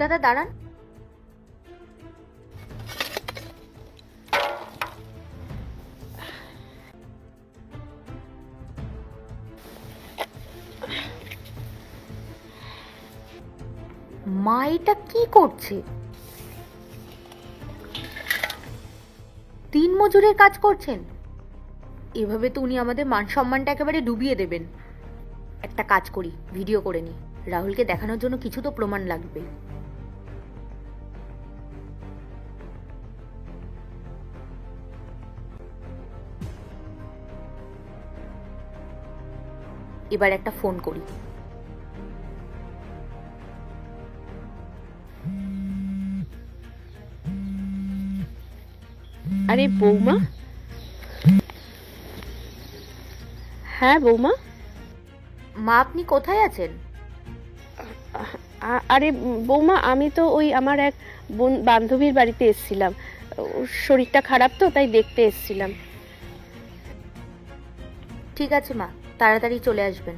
দাদা দাঁড়ান। মা এটা কি করছে? দিন মজুরের কাজ করছেন? এভাবে তো উনি আমাদের মান সম্মানটা একেবারে ডুবিয়ে দেবেন। একটা কাজ করি, ভিডিও করে নি, রাহুলকে দেখানোর জন্য কিছু তো প্রমাণ লাগবে। এবার একটা ফোন করি। আরে বৌমা। হ্যাঁ বৌমা। মা আপনি কোথায় আছেন? আরে বৌমা, আমি তো ওই আমার এক বান্ধবীর বাড়িতে এসেছিলাম। ওর শরীরটা খারাপ তো, তাই দেখতে এসেছিলাম। ঠিক আছে মা, তাড়াতাড়ি চলে আসবেন।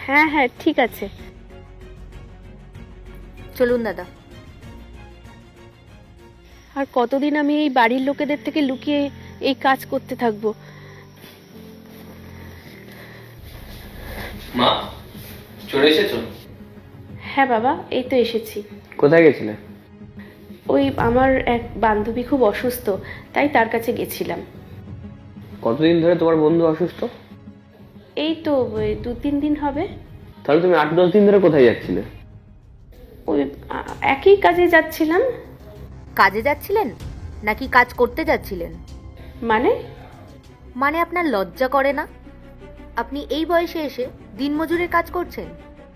হ্যাঁ হ্যাঁ ঠিক আছে। চলুন দাদা। আর কতদিন আমি এই বাড়ির লোকেদের থেকে লুকিয়ে এই কাজ করতে থাকবো? মা, চলে এসেছো? হ্যাঁ বাবা, এই তো এসেছি। কোথায় গেছিলে? ওই আমার এক বান্ধবী খুব অসুস্থ, তাই তার কাছে গেছিলাম। কতদিন ধরে তোমার বন্ধু অসুস্থ? এই তো 2-3 দিন হবে। তাহলে তুমি 8-10 দিন ধরে কোথায় যাচ্ছিলে? ওই একই কাজে যাচ্ছিলাম। কাজে যাচ্ছিলেন নাকি কাজ করতে যাচ্ছিলেন? মানে? মানে আপনার লজ্জা করে না? আপনি এই বয়সে এসে দিনমজুরের কাজ করছেন?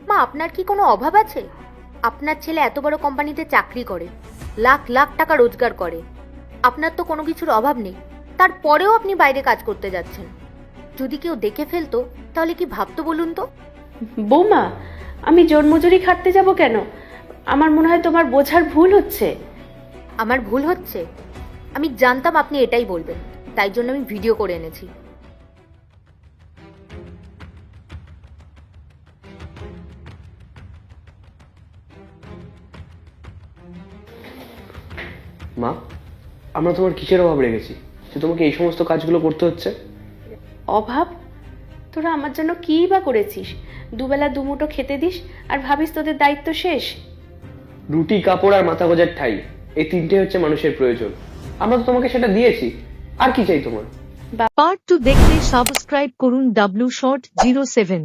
মা আপনার কি কোনো অভাব আছে? আপনার ছেলে এত বড় কোম্পানিতে চাকরি করে, লাখ লাখ টাকা রোজগার করে। আপনার তো কোনো কিছুর অভাব নেই, তারপরেও আপনি বাইরে কাজ করতে যাচ্ছেন। যদি কেউ দেখে ফেলতো তাহলে কি ভাবতো বলুন তো? বৌমা, আমি জন্মজুরি খাটতে যাব কেন? আমার মনে হয় তোমার বোঝার ভুল হচ্ছে। আমার ভুল হচ্ছে? আমি জানতাম আপনি এটাই বলবেন, তাই জন্য আমি ভিডিও করে এনেছি। মা, আমরা তোমার কিসের অভাব রেখেছি যে তোমাকে এই সমস্ত কাজগুলো করতে হচ্ছে? অভাব? তোরা আমার জন্য কী বা করেছিস? দুবেলা দুমুঠো খেতে দিস আর ভাবিস তোদের দায়িত্ব শেষ? রুটি, কাপড় আর মাথা গোঁজার ঠাই, এই তিনটে হচ্ছে মানুষের প্রয়োজন। আমরা তো তোমাকে সেটা দিয়েছি, আর কি চাই তোমার? পার্ট 2 দেখতে সাবস্ক্রাইব করুন W Short 07।